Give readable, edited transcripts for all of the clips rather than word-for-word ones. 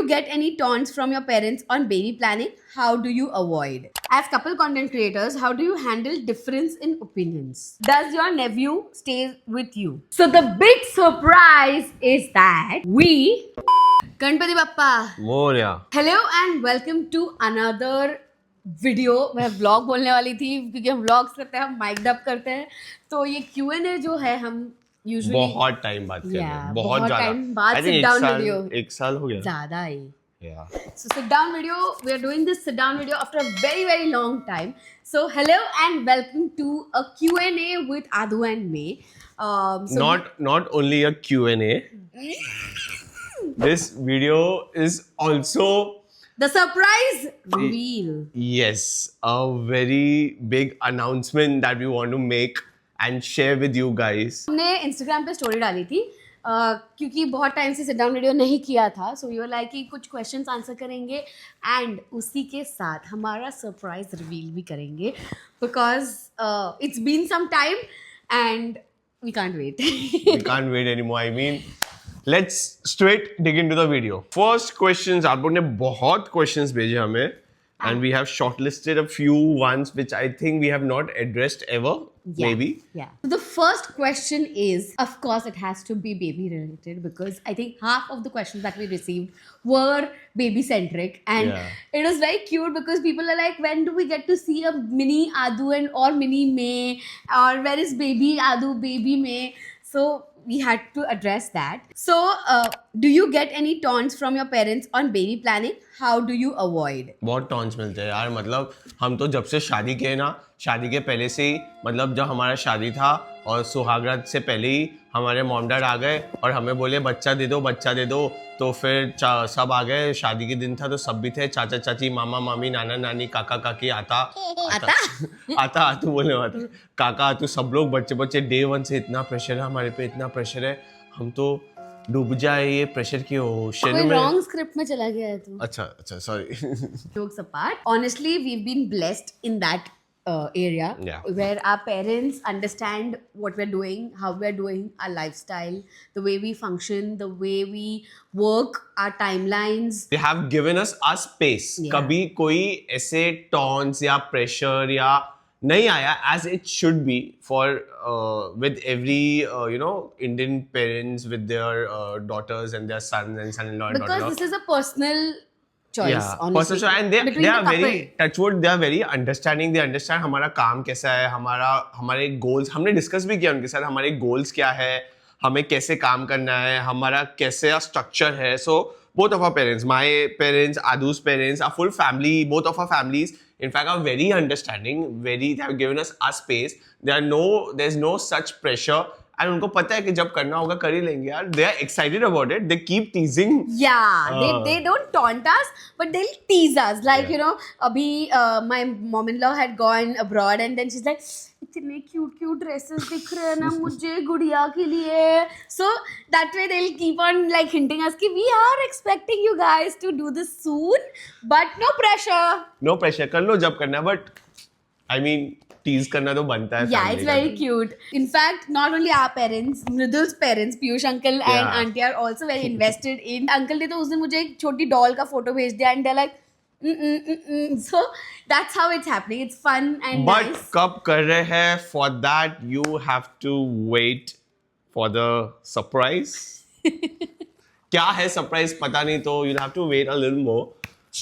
get any taunts from your parents on baby planning? How do you avoid? As couple content creators, how do you handle difference in opinions? Does your nephew stay with you? So the big surprise is that we Ganpati Bappa. Moria. Hello and welcome to another video. मैं vlog बोलने वाली थी क्योंकि हम vlogs करते हैं, हम माइक्ड up करते हैं. तो ये Q&A जो है हम यूजुअली बहुत टाइम बाद कर रहे हैं, बहुत ज्यादा टाइम बाद I think sit down video. एक साल हो गया. ज़्यादा ही. Yeah. So sit down video, we are doing this sit down video after a very long time. So hello and welcome to a Q&A with Adu and May. Not only a Q&A. This video is also the surprise reveal. Yes, a very big announcement that we want to make and share with you guys. हमने Instagram पे story डाली थी क्योंकि बहुत time से sit down video नहीं किया था. सो यू लाइक कि कुछ क्वेश्चंस आंसर करेंगे एंड उसी के साथ हमारा सरप्राइज रिवील भी करेंगे because it's been some time and we can't wait. We can't wait anymore. I mean, let's straight dig into the video. First questions, आप लोगों ने बहुत questions भेजे हमें and we have shortlisted a few ones which I think we have not addressed ever. Maybe. Yeah. So the first question is, of course, it has to be baby related because I think half of the questions that we received were baby centric, and it was very cute because people are like, when do we get to see a mini Adu and or mini May, or where is baby Adu, baby May? So we had to address that. So do you get any taunts from your parents on baby planning? How do you avoid? बहुत टॉन्स मिलते हैं यार. मतलब हम तो जब से शादी किए ना, शादी के पहले से ही, मतलब जब हमारा शादी था और सुहागरात से पहले ही हमारे मॉम डैड आ गए और हमें बोले बच्चा दे दो. तो फिर सब आ गए. शादी के दिन था तो सब भी थे, चाचा चाची, मामा मामी, नाना नानी, काका काकी, आता तू बोलने वाला, काका तू, सब लोग बच्चे डे वन से इतना प्रेशर है हमारे पे, इतना प्रेशर है, हम तो डूब जाए ये प्रेशर के ओशन में. रॉन्ग स्क्रिप्ट में चला गया है तू. अच्छा sorry. Jokes apart, honestly we've been blessed in that area where our parents understand what we're doing, how we're doing, our lifestyle, the way we function, the way we work, our timelines. They have given us a space. कभी कोई ऐसे टॉन्स या pressure या नहीं आया, as it should be for with every Indian parents with their daughters and their sons and son-in-law and because daughter-in-law. this is a personal choice, honestly. Personal choice, and they are very touchwood, they are very understanding. They understand हमारा काम कैसा है, हमारे goals हमने discuss भी किया उनके साथ, हमारे goals क्या है, हमें कैसे काम करना है, हमारा कैसे structure है. So both of our parents, my parents, Adu's parents, our full family, both of our families, in fact, are very understanding. They have given us a space. There's no such pressure. And उनको पता है कि जब करना होगा कर ही लेंगे यार. They are excited about it. They keep teasing. They don't taunt us, but they'll tease us. Like, abhi my mom-in-law had gone abroad and then she's like, इतने cute dresses दिख रहे हैं ना मुझे गुड़िया के लिए. So that way they'll keep on like hinting us कि we are expecting you guys to do this soon, but no pressure. No pressure. कर लो जब करना है. But I mean, tease करना तो बनता है. Yeah, it's very cute. In fact, not only our parents, Mridul's parents, Piyush uncle and auntie are also very invested in. Uncle ने तो उस दिन मुझे एक छोटी doll का photo भेज दिया and they're like, So that's how it's happening. It's fun and But nice. कब कर रहे हैं? For that you have to wait for the surprise. क्या है surprise पता नहीं, तो you'll have to wait a little more.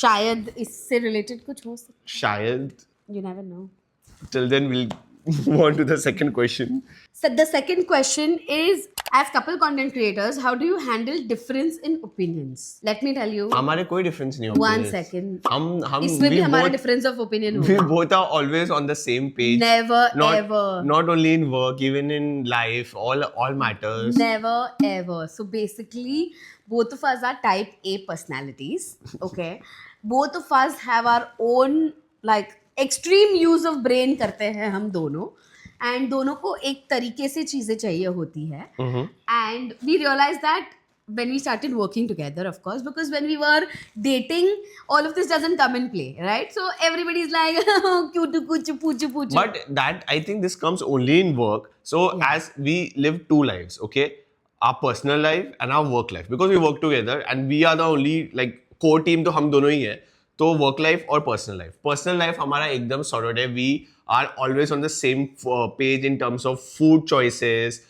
शायद इससे related कुछ हो सकता है. शायद. You never know. Till then we'll move on to the second question. So the second question is, as couple content creators, how do you handle difference in opinions? Let me tell you. हमारे कोई difference नहीं होता. One second. हम इसमें भी हमारा both, difference of opinion we होगा. both are always on the same page. Never ever. Not only in work, even in life, all matters. Never ever. So basically, both of us are type A personalities. Okay. Both of us have our own like extreme use of brain करते हैं हम दोनों. And दोनों को एक तरीके से चीजें चाहिए होती है. And we realized that when we started working together, of course, because when we were dating, all of this doesn't come in play, right? So everybody's like, cute, puchu. But that, I think this comes only in work. So as we live two lives, okay? Our personal life and our work life. Because we work together and we are the only like core team तो हम दोनों ही है, तो work life और personal life हमारा एकदम sorted है. We are always on the same page in terms of food choices,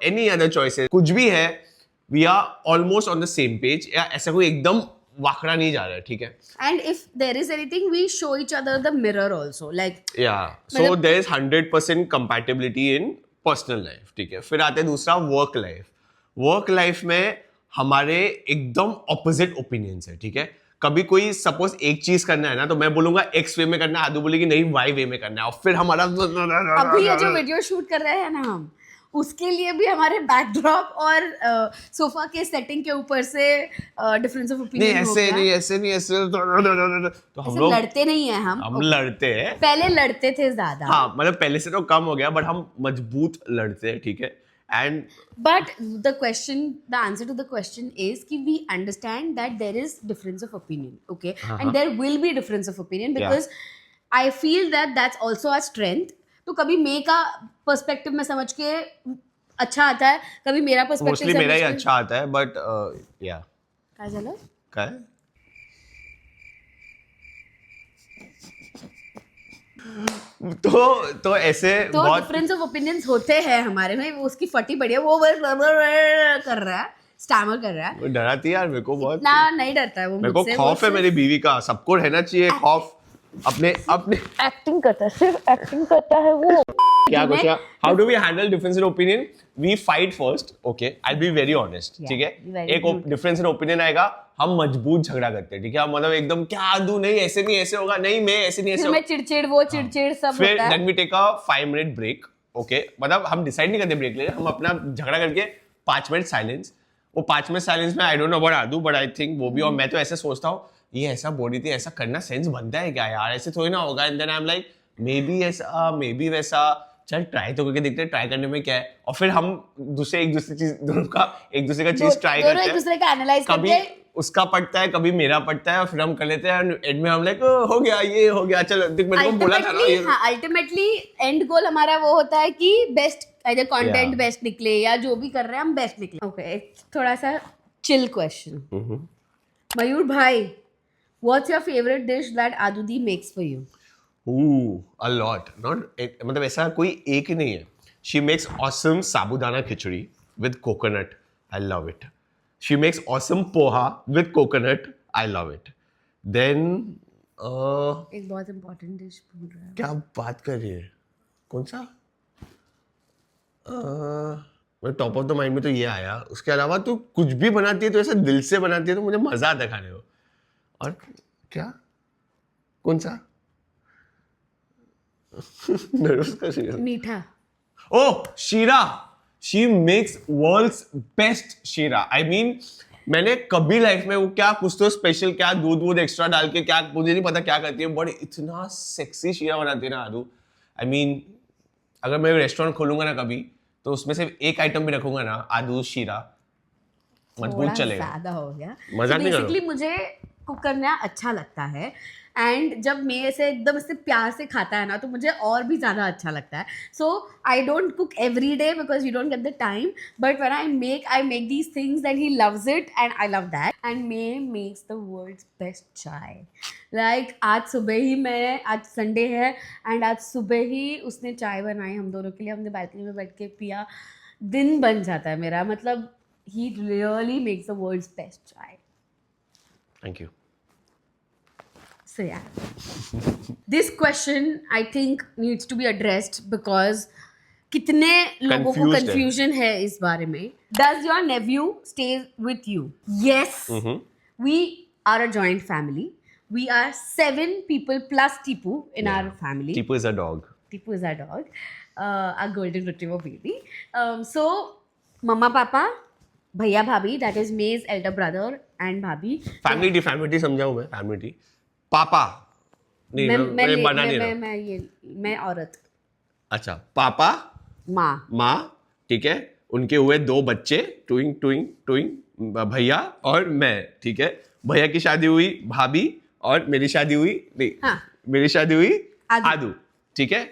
any other choices, कुछ भी है we are almost on the same page. या ऐसा कोई एकदम वाकड़ा नहीं जा रहा है, ठीक है. And if there is anything, we show each other the mirror also. Like, Yeah, so there is 100% compatibility in personal life, ठीक है. फिर आते हैं दूसरा वर्क लाइफ में हमारे एकदम ऑपोजिट ओपिनियंस है, ठीक है. कभी कोई सपोज एक चीज करना है ना, तो मैं बोलूंगा एक्स वे में करना है, आदू बोलेगी नहीं वाई वे में करना है, और फिर हमारा अभी ये जो वीडियो शूट कर रहे हैं ना हम, उसके लिए भी हमारे बैकड्रॉप और सोफा के सेटिंग के ऊपर से डिफरेंस ऑफ ओपिनियन हो गया. ऐसे नहीं तो हम लोग लड़ते नहीं है हम लड़ते हैं. पहले लड़ते थे ज्यादा. हाँ, मतलब पहले से तो कम हो गया, बट हम मजबूत लड़ते हैं, ठीक है. And But the answer to the question is कि we understand that there is difference of opinion, okay? And there will be difference of opinion because I feel that that's also a strength. तो कभी मे का perspective में समझ के अच्छा आता है, कभी मेरा पर्सपेक्टिव मोस्टली मेरा ही अच्छा आता है, बट या काय झालं काय तो ऐसे तो बहुत डिफरेंस ऑफ ओपिनियंस होते हैं हमारे में. वो उसकी फटी बढ़िया वो कर रहा है, स्टैमर कर रहा है. वो डराती है यार मेरे को बहुत. ना नहीं डरता है वो मेरे को मुझसे. खौफ है मेरी बीवी का. सबको रहना चाहिए खौफ. अपने एक्टिंग करता है, सिर्फ एक्टिंग करता है वो. क्या कुछ. How do we handle difference in opinion? We fight first, okay. I be very honest, ठीक है. एक डिफरेंस इन ओपिनियन आएगा, हम मजबूत झगड़ा करते हैं, ठीक है. मतलब एकदम क्या दूं, नहीं ऐसे नहीं ऐसे होगा, नहीं मैं ऐसे नहीं ऐसे होगा. चिड़चिड़ वो चिड़चिड़ सब फिर होता है. Then we take a 5 minute break, okay. मतलब हम डिसाइड नहीं करते ब्रेक ले, हम अपना झगड़ा करके 5 मिनट साइलेंस. वो 5 मिनट साइलेंस में I don't know about Aadu, but I think वो भी, और मैं तो ऐसे सोचता हूँ ये ऐसा बोल रही थी, ऐसा करना सेंस बनता है क्या यार, ऐसे थोड़ी ना होगा. And then I am like maybe ऐसा मे बी वैसा, चल ट्राई तो करके देखते हैं, ट्राई करने में क्या है. और फिर हम एक दूसरे का चीज ट्राई करते हैं, एक दूसरे का एनालाइज कभी करते हैं. उसका पड़ता है, कभी मेरा पड़ता है, और फिर हम कर लेते हैं. एंड में हम लाइक हो गया, ये हो गया, चल देख मेरे को बोला था ना ये. अल्टीमेटली एंड गोल हमारा वो होता है कि बेस्ट either कंटेंट बेस्ट निकले या जो भी कर रहे हैं हम बेस्ट निकले. ओके, थोड़ा सा चिल क्वेश्चन. मयूर भाई, what's your favourite dish that आदुदी makes for you? A lot. मतलब ऐसा कोई एक ही नहीं है. She makes awesome sabudana khichdi with coconut. I love it. She makes awesome poha with coconut. I love it. Then एक बहुत इंपॉर्टेंट डिश भूल रहा है. क्या बात कर रही है? कौन सा? मैं टॉप ऑफ द माइंड में तो ये आया. उसके अलावा तू कुछ भी बनाती है तो ऐसा दिल से बनाती है, तो मुझे मजा आता है खाने को. और क्या? कौन सा? मीठा. Oh, शीरा. She makes world's best शीरा. I mean, मैंने कभी लाइफ में वो क्या कुछ तो स्पेशल, क्या दूध एक्स्ट्रा डाल के, क्या मुझे नहीं पता क्या करती है, बट इतना सेक्सी शीरा बनाती है ना आदू. I mean, अगर मैं रेस्टोरेंट खोलूंगा ना कभी, तो उसमें से एक आइटम भी रखूंगा ना, आदू शीरा, मजबूत चलेगा. ज्यादा हो गया. मजाक नहीं कर रहा. बेसिकली मुझे कुक करना अच्छा लगता है, एंड जब मैं ऐसे एकदम से प्यार से खाता है ना, तो मुझे और भी ज़्यादा अच्छा लगता है. So I don't cook every day because you don't get the time, but when I make these things and he loves it and I love that. And me makes the world's best chai. Like आज Sunday है and आज सुबह ही उसने चाय बनाई हम दोनों के लिए. हमने बालकनी में बैठ के पिया, दिन बन जाता है मेरा. मतलब he really makes the world's best chai. Thank you. So yeah, this question I think needs to be addressed because कितने लोगों को confusion है इस बारे में. Does your nephew stay with you? Yes. We are a joint family. We are 7 people plus Tipu in our family. Tipu is a dog. Tipu is our dog, a golden retriever baby. So mama, papa, भैया भाभी, that is May's elder brother and भाभी. Family समझाऊं मैं. Family पापा नहीं, मैं बना नहीं रहा. मैं औरत. अच्छा, पापा माँ, ठीक है. उनके हुए 2 बच्चे, टूइंग भैया और मैं, ठीक है. भैया की शादी हुई भाभी, और मेरी शादी हुई मेरी शादी हुई आदू, ठीक है.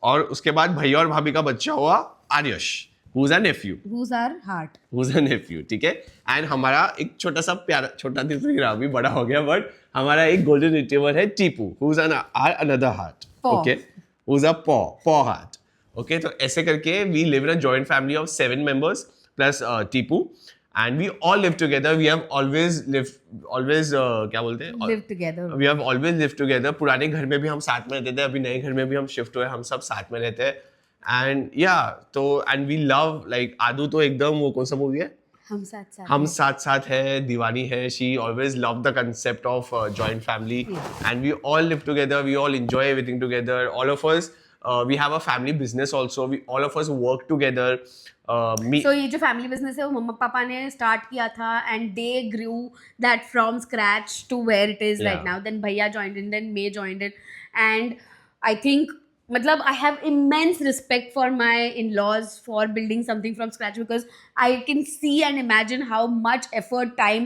और उसके बाद भैया और भाभी का बच्चा हुआ Aryash, who's a nephew. Who's our heart? Who's a nephew, ठीक है. एंड हमारा एक छोटा सा प्यारा, छोटा दिल नहीं रहा, अभी बड़ा हो गया, बट हमारा एक गोल्डन रिट्रीवर है Tipu, who's an another heart. Paw. Okay, who's a paw heart. Okay, तो ऐसे करके we live in a joint family of 7 members plus Tipu, and we all live together. We have always क्या बोलते हैं? Live together. We have always lived together. पुराने घर में भी हम साथ में रहते थे, अभी नए घर में भी हम शिफ्ट हुए, हम सब साथ में रहते हैं. एंड या तो एंड वी लव लाइक आदू तो एकदम वो कौन सा मूवी है? हम साथ साथ हम साथ साथ है, दीवानी है. She always love the concept of joint family and we all live together, we all enjoy everything together. All of us we have a family business also, we all of us work together. So ये जो family business है वो मम्मा पापा ने start किया था and they grew that from scratch to where it is right now. Then भैया joined in, then me joined in, and I think मतलब I have immense respect for my in-laws for building something from scratch, because I can see and imagine how much effort, time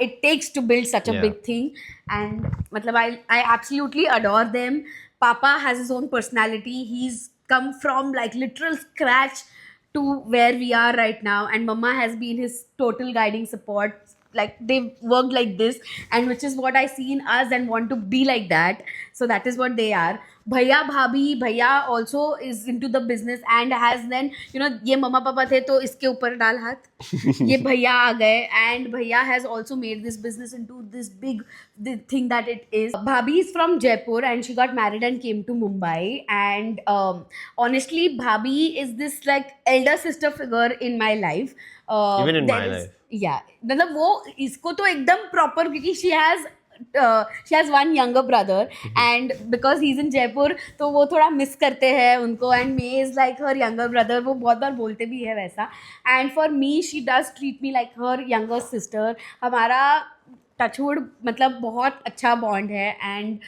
it takes to build such a big thing. And मतलब I absolutely adore them. Papa has his own personality. He's come from like literal scratch to where we are right now, and mama has been his total guiding support. Like they've worked like this, and which is what I see in us and want to be like that. So that is what they are. Bhaiya bhaiya also is into the business and has then ये mama papa थे तो इसके ऊपर डाल हाथ ये भैया आ गए, and bhaiya has also made this business into this big thing that it is. Bhabhi is from Jaipur and she got married and came to Mumbai, and honestly Bhabhi is this like elder sister figure in my life. Even in my life. Yeah, मतलब वो इसको तो एकदम proper, क्योंकि she has one younger brother and because he's in Jaipur तो वो थोड़ा miss करते हैं उनको, and May is like her younger brother. वो बहुत बार बोलते भी है वैसा, and for me she does treat me like her younger sister. हमारा टचवुड मतलब बहुत अच्छा बॉन्ड है, एंड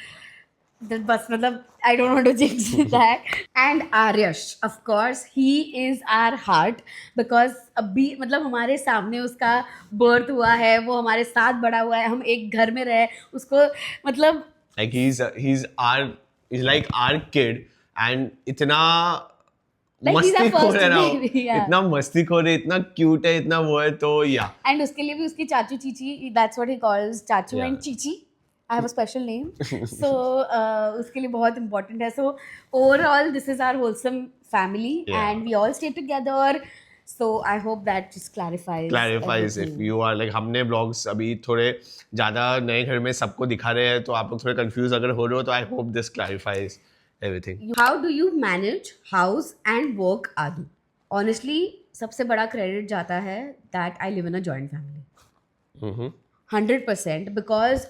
बस मतलब I don't want to jinx that. And Aryash, of course, he is our heart because अभी मतलब हमारे सामने उसका बर्थ हुआ है, वो हमारे साथ बड़ा हुआ है, हम एक घर में रहे उसको मतलब like he's like our kid, and इतना like he's our मस्तीखोर first है ना, baby, yeah. इतना मस्तीखोर है, इतना क्यूट है, इतना वो है, तो या and उसके लिए भी उसकी चाचू Chichi, that's what he calls चाचू Yeah. and Chichi. I have a special name. So उसके लिए बहुत important है. So overall this is our wholesome family, Yeah. and we all stay together. So I hope that just clarifies if everything. you are like हमने blogs अभी थोड़े ज़्यादा नए घर में सबको दिखा रहे हैं, तो आप लोग थोड़े कंफ्यूज अगर हो रहे हो, तो I hope this clarifies everything. How do you manage house and work, Adu? Honestly, सबसे बड़ा credit जाता है that I live in a joint family. 100%, because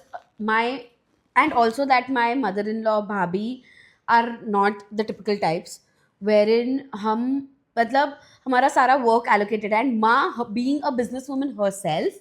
and also that my mother-in-law Bhabhi are not the typical types wherein हम मतलब हमारा सारा work allocated है, and माँ being a businesswoman herself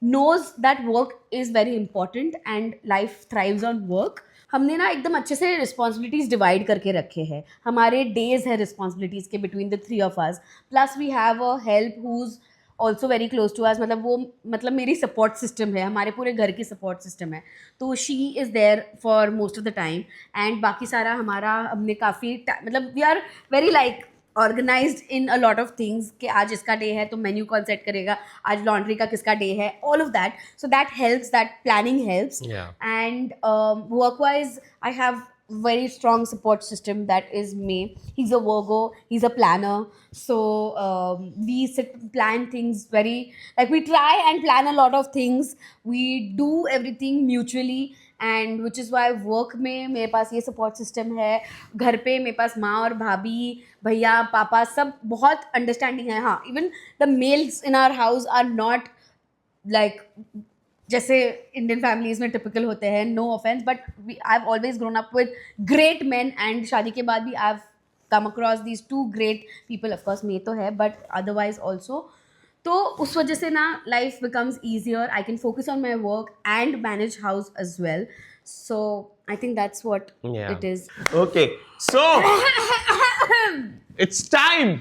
knows that work is very important and life thrives on work. हमने ना एकदम अच्छे से रिस्पॉन्सिबिलिटीज डिवाइड करके रखे हैं. हमारे डेज है रिस्पॉन्सिबिलिटीज के between the three of us, plus we have a help who is also very close to us. मतलब वो मतलब मेरी सपोर्ट सिस्टम है, हमारे पूरे घर की सपोर्ट सिस्टम है, तो she is there for most of the time. And बाकी सारा हमारा हमने काफ़ी मतलब we are very like organized in a lot of things कि आज इसका डे है तो मेन्यू कौन सेट करेगा, आज लॉन्ड्री का किसका डे है, all of that. So that helps, that planning helps. And work wise I have very strong support system, that is me. He's a Virgo, he's a planner, so we sit and plan things very like we try and plan a lot of things. We do everything mutually, and which is why work में मेरे पास ये support system है. घर पे मेरे पास माँ और भाभी भैया पापा सब बहुत understanding है. हाँ, even the males in our house are not like जैसे इंडियन फैमिलीज में टिपिकल होते हैं, no offence, but I have always grown up with great man, and शादी के बाद भी I have come across these two great people. Of course me तो है, बट अदरवाइज ऑल्सो. तो उस वजह से ना life becomes easier. I can focus on my work and manage house as well. So I think that's what it is. Okay, so it's time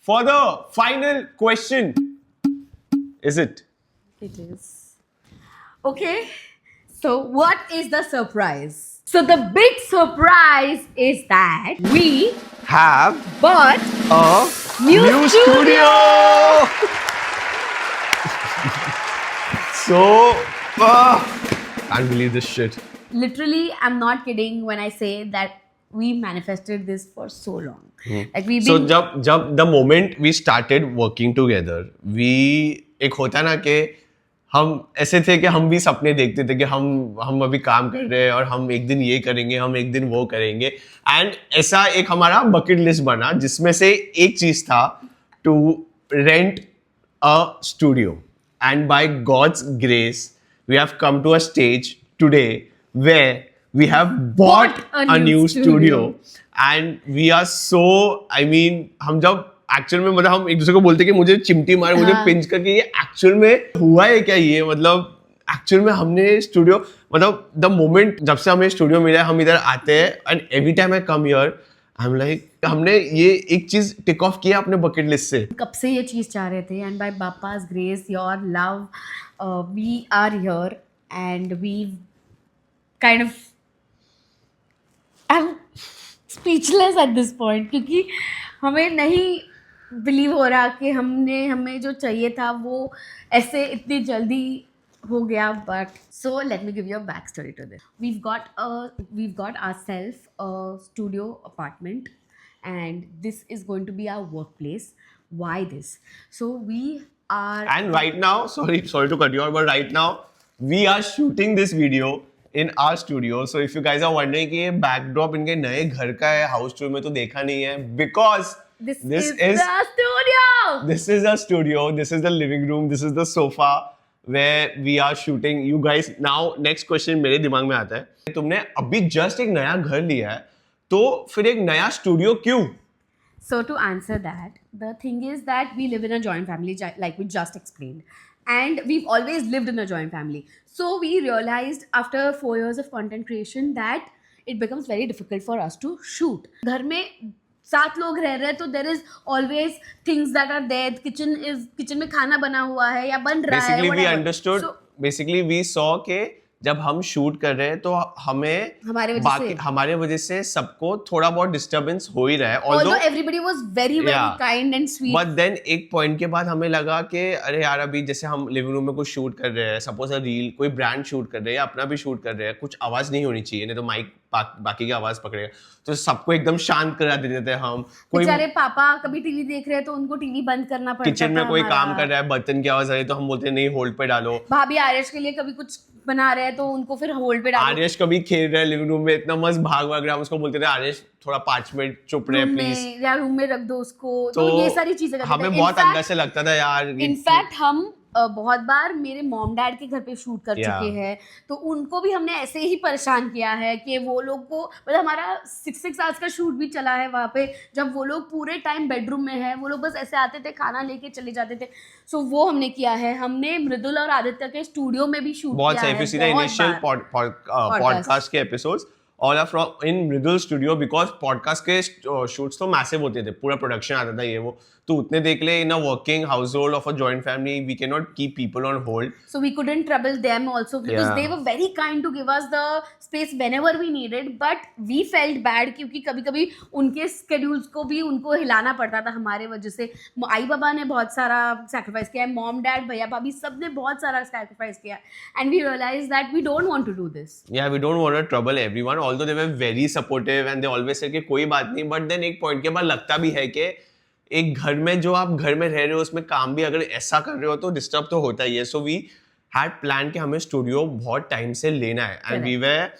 for the final question. Is it? It is. Okay, so what is the surprise? So the big surprise is that we have but a New studio. So, can't believe this shit. literally, I'm not kidding when I say that we manifested this for so long. Like we've So been जब the moment we started working together, we एक होता ना कि हम ऐसे थे कि हम भी सपने देखते थे कि हम अभी काम कर रहे हैं और हम एक दिन ये करेंगे, हम एक दिन वो करेंगे, एंड ऐसा एक हमारा बकेट लिस्ट बना जिसमें से एक चीज था to rent a studio, and by God's grace we have come to a stage today where we have bought a new studio and we are so, I mean, हम जब एक्चुअल में मतलब हम एक दूसरे को बोलते कि मुझे चिमटी मार, मुझे पिंच करके, ये एक्चुअल में हुआ है क्या, ये मतलब एक्चुअल में हमने स्टूडियो, मतलब द मोमेंट जब से हमें स्टूडियो मिला है हम इधर आते हैं and every time I come here I am like हमने ये एक चीज टिक ऑफ किया अपने बकेट लिस्ट से. कब से ये चीज चाह रहे थे and by Bappa's grace, your love, we are here and we kind of I'm speechless at this point क्योंकि हमें नहीं बिलीव हो रहा कि हमें जो चाहिए था वो ऐसे इतनी जल्दी हो गया. But so let me give you a back story to this. we've got ourselves a studio apartment and this is going to be our workplace. Why this? So we are, And right now, sorry to cut you off, but right now we are shooting this video in our studio. So if you guys are wondering कि ये backdrop इनके नए घर का है, house tour में तो देखा नहीं है, because this is the studio. This is a studio. This is the living room. This is the sofa where we are shooting. You guys, now next question मेरे दिमाग में आता है, तुमने अभी just एक नया घर लिया है, तो फिर एक नया studio क्यों? So to answer that, the thing is that we live in a joint family, like we just explained, and we've always lived in a joint family. So we realized after 4 years of content creation that it becomes very difficult for us to shoot. घर में 7 लोग रह रहे हैं तो there is always things that are there. kitchen में खाना बना हुआ है या बन रहा है. Basically we understood. Basically we saw के जब हम शूट कर रहे हैं तो हमें हमारे वजह से सबको थोड़ा बहुत डिस्टर्बेंस हो ही रहा है. Although everybody was very kind and sweet. But then एक पॉइंट के बाद हमें लगा कि अरे यार अभी जैसे हम लिविंग रूम में कुछ शूट कर रहे हैं, सपोज अ रील, कोई ब्रांड शूट कर रहे हैं या अपना भी शूट कर रहे हैं, कुछ आवाज नहीं होनी चाहिए, नहीं तो माइक बाकी की आवाज पकड़ेगा, तो सबको एकदम शांत करा देते थे हम. कोई बेचारे पापा कभी टीवी देख रहे हैं तो उनको टीवी बंद करना पड़ता था. किचन में कोई काम कर रहा है, बर्तन की आवाज आ रही है तो हम बोलते नहीं होल्ड पे डालो. भाभी आर्यश के लिए कभी कुछ बना रहे हैं तो उनको फिर होल्ड पे डालो. आर्यश कभी खेल रहा है लिविंग रूम में, इतना मस्त भाग रहा है, हम उसको बोलते थे आर्यश थोड़ा 5 मिनट चुप रहे प्लीज, या रूम में रख दो उसको. तो ये सारी चीजें हमें बहुत अंदर से लगता था यार. इनफैक्ट हम बहुत बार मेरे मॉम डैड के घर पे शूट कर चुके हैं, तो उनको भी हमने ऐसे ही परेशान किया है कि वो लोग को, मतलब हमारा 6 आवर्स का शूट भी चला है वहाँ पे, जब वो लोग पूरे टाइम बेडरूम में है, वो लोग बस ऐसे आते थे, खाना लेके चले जाते थे. सो वो हमने किया है. हमने मृदुल और आदित्य के स्टूडियो में भी शूट बहुत किया है. बहुत सही. इनिशियल पॉडकास्ट के episodes all are from in Mridul studio because podcast के shoots तो massive होते थे, पूरा production आता था ये वो, तो उतने देख ले. in a working household of a joint family we cannot keep people on hold, so we couldn't trouble them also because they were very kind to give us the space whenever we needed, but we felt bad क्योंकि कभी-कभी उनके schedules को भी उनको हिलाना पड़ता था हमारे वजह से. आई बाबा ने बहुत सारा sacrifice किया, mom dad भैया भाभी सब ने बहुत सारा sacrifice किया, and we realized that we don't want to do this. we don't want to trouble everyone, although they were very supportive and they always said कि कोई बात नहीं, but then एक point के बाद लगता भी है कि एक घर में जो आप घर में रह रहे हो उसमें काम भी अगर ऐसा कर रहे हो तो डिस्टर्ब तो होता ही है. सो वी हैड प्लान कि हमें स्टूडियो बहुत टाइम से लेना है, and we were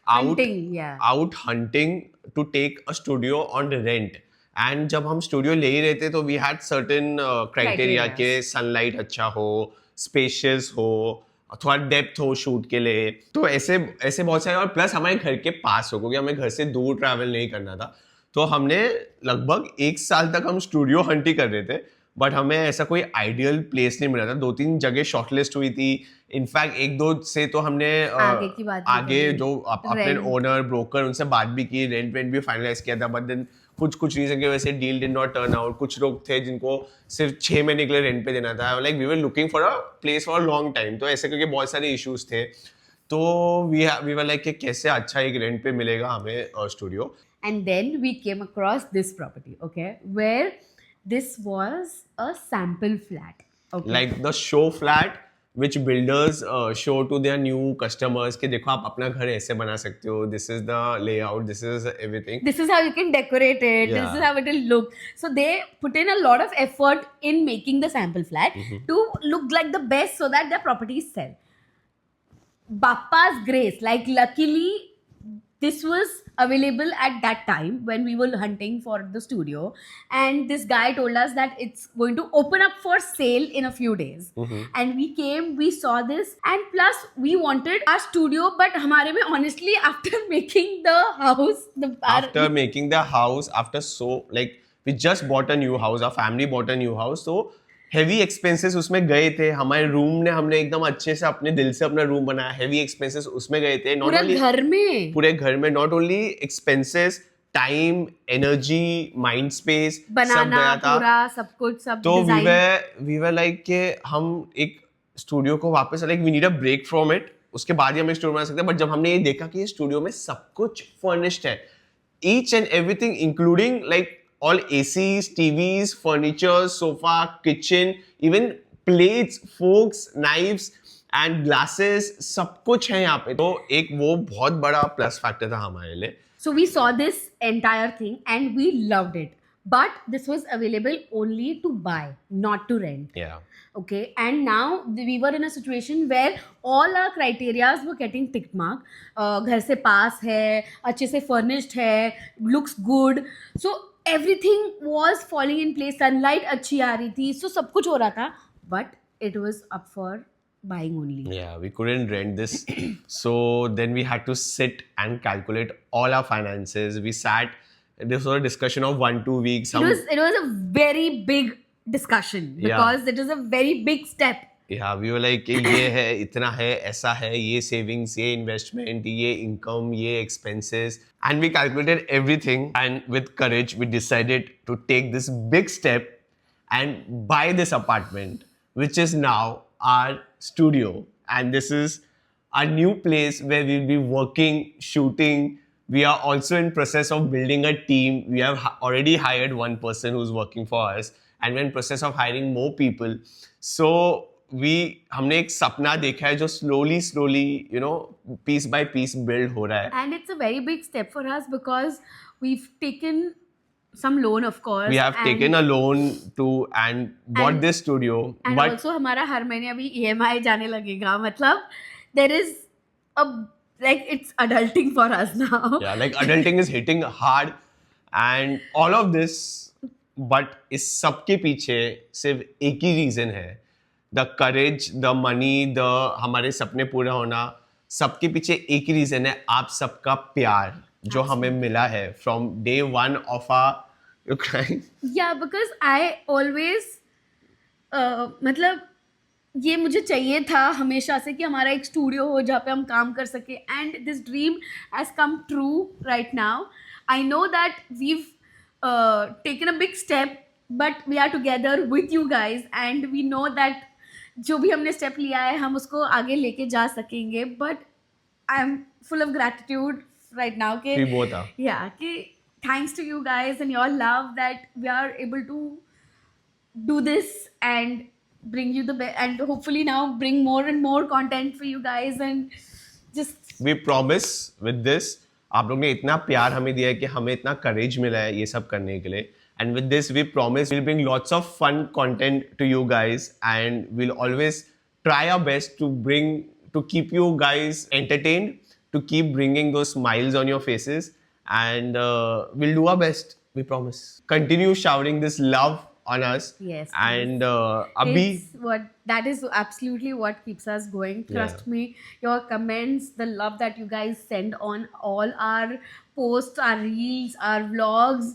out hunting to take a studio on rent. And जब हम स्टूडियो ले ही रहे थे तो वी हैड सर्टेन क्राइटेरिया के सनलाइट अच्छा हो, स्पेशियस हो, थोड़ा डेप्थ हो शूट के लिए, तो ऐसे बहुत सारे, और प्लस हमारे घर के पास हो क्योंकि हमें घर से दूर ट्रैवल नहीं करना था. तो हमने लगभग 1 साल तक हम स्टूडियो हंट ही कर रहे थे, बट हमें ऐसा कोई आइडियल प्लेस नहीं मिला था. 2-3 जगह शॉर्टलिस्ट हुई थी. इनफैक्ट 1-2 से तो हमने आगे जो अपने ओनर ब्रोकर उनसे बात भी की, रेंट भी फाइनलाइज किया था, बट देन कुछ रीजन की वजह से deal did not turn out. कुछ लोग थे जिनको सिर्फ 6 महीने के लिए रेंट पे देना था, like we were looking for a place for a long time. तो ऐसे करके बहुत सारे इश्यूज थे, तो वी वर लाइक कि कैसे अच्छा एक रेंट पे मिलेगा हमें studio. And then we came across this property, okay, where this was a sample flat. Okay. Like the show flat which builders show to their new customers कि देखो आप अपना घर ऐसे बना सकते हो, this is the layout, this is everything. This is how you can decorate it. Yeah. This is how it will look. So they put in a lot of effort in making the sample flat to look like the best so that their properties sell. Bappa's grace, like luckily this was available at that time when we were hunting for the studio, and this guy told us that it's going to open up for sale in a few days. And we came, we saw this, and plus we wanted our studio, but hamare mein honestly after making the house, After making the house, after so like we just bought a new house, our family bought a new house, so heavy expenses उसमें गए थे. हमारे room ने हमने एकदम अच्छे से अपने दिल से अपना रूम बनाया. Heavy expenses उसमें गए थे. पूरे घर में. पूरे घर में not only expenses, time, energy, mind space सब गया था. पूरा सब कुछ सब तो design. we were like कि हम एक स्टूडियो को वापस like we need a break from it. उसके बाद ही हम एक स्टूडियो बना सकते हैं. बट जब हमने ये देखा कि ये स्टूडियो में सब कुछ furnished है, each and everything including like all ACs, TVs, furniture, sofa, kitchen, even plates, forks, knives and glasses, सब कुछ है यहाँ पे. तो एक वो बहुत बड़ा प्लस फैक्टर था हमारे लिए. So we saw this entire thing and we loved it. But this was available only to buy, not to rent. Yeah. Okay, and now we were in a situation where all our criterias were getting tick mark. घर से पास है, अच्छे से furnished है, looks good. So everything was falling in place. Sunlight अच्छी आ रही थी, so सब कुछ हो रहा था. But it was up for buying only. Yeah, we couldn't rent this. So then we had to sit and calculate all our finances. We sat. This was a discussion of 1-2 weeks. It was a very big discussion because it was a very big step. Yeah, we were like ये है, इतना है, ऐसा है, ये savings, ये investment, ये income, ये expenses, and we calculated everything. And with courage, we decided to take this big step and buy this apartment, which is now our studio. And this is our new place where we'll be working, shooting. We are also in process of building a team. We have already hired one person who's working for us, and we're in process of hiring more people. So हमने एक सपना देखा है जो slowly, you know, piece by piece build हो रहा है. And it's a very big step for us because we've taken some loan, of course. We have taken a loan to and bought this studio. And but also हमारा हर महीने अभी EMI जाने लगेगा. मतलब there is a like it's adulting for us now. Yeah, like adulting is hitting hard, and all of this. But इस सब के पीछे सिर्फ एक ही रीजन है. The courage, the money, the हमारे सपने पूरा होना, सबके पीछे एक ही रीजन है. आप सबका प्यार जो हमें मिला है from day one of our. You're crying? Yeah, because I always मतलब ये मुझे चाहिए था हमेशा से कि हमारा एक स्टूडियो हो जहाँ पे हम काम कर सके. And this dream has come true right now. I know that we've taken a big step, but we are together with you guys, and we know that जो भी हमने स्टेप लिया है हम उसको आगे लेके जा सकेंगे. But I am full of gratitude right now के We both are. yeah कि thanks to you guys and your love that we are able to do this and bring you the best, and hopefully now bring more and more content for you guys. And just We promise with this, आप लोग ने इतना प्यार हमें दिया है कि हमें इतना करेज मिला है ये सब करने के लिए. And with this, we promise we'll bring lots of fun content to you guys, and we'll always try our best to keep you guys entertained, to keep bringing those smiles on your faces, and we'll do our best. We promise. Continue showering this love on us. Yes, And abhi. That is absolutely what keeps us going. Trust me, your comments, the love that you guys send on all our posts, our reels, our vlogs,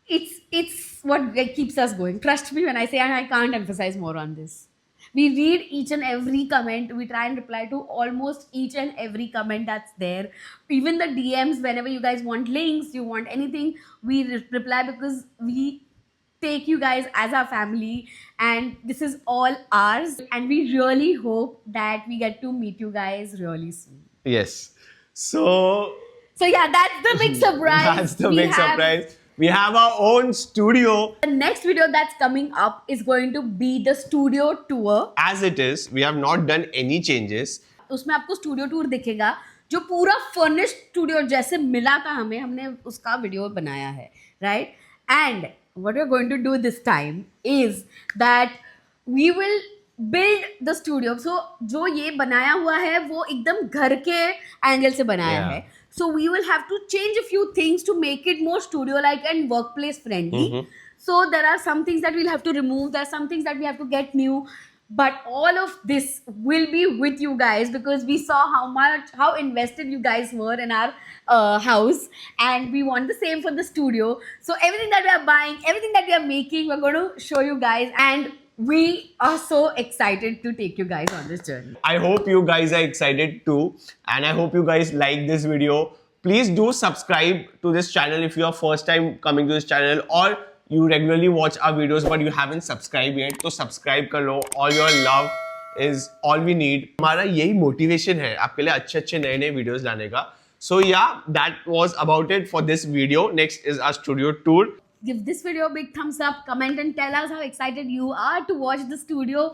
it's what keeps us going. Trust me when I say, and I can't emphasize more on this. We read each and every comment. We try and reply to almost each and every comment that's there. Even the DMs, whenever you guys want links, you want anything, we reply because we take you guys as our family, and this is all ours. And we really hope that we get to meet you guys really soon. Yes. So So yeah, that's the big surprise. That's the We big have- surprise. We have our own studio. The next video that's coming up is going to be the studio tour. As it is, we have not done any changes. उसमें आपको studio tour दिखेगा जो पूरा furnished studio जैसे मिला था हमें, हमने उसका वीडियो बनाया है, right? And what we are going to do this time is that we will build the studio. So जो ये बनाया हुआ है वो एकदम घर के एंगल से बनाया Yeah. है. So we will have to change a few things to make it more studio-like and workplace friendly. So there are some things that we'll have to remove. There are some things that we have to get new. But all of this will be with you guys because we saw how invested you guys were in our house, and we want the same for the studio. So everything that we are buying, everything that we are making, we're going to show you guys, and we are so excited to take you guys on this journey. I hope you guys are excited too, and I hope you guys like this video. Please do subscribe to this channel if you are first time coming to this channel, or you regularly watch our videos but you haven't subscribed yet. तो subscribe कर लो. All your love is all we need. हमारा यही motivation है आपके लिए अच्छे नए videos लाने का. So yeah, that was about it for this video. Next is our studio tour. Give this video a big thumbs up, comment and tell us how excited you are to watch the studio,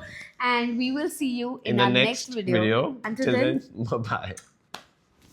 and we will see you in the our next video. video. Until Till then, then, bye-bye.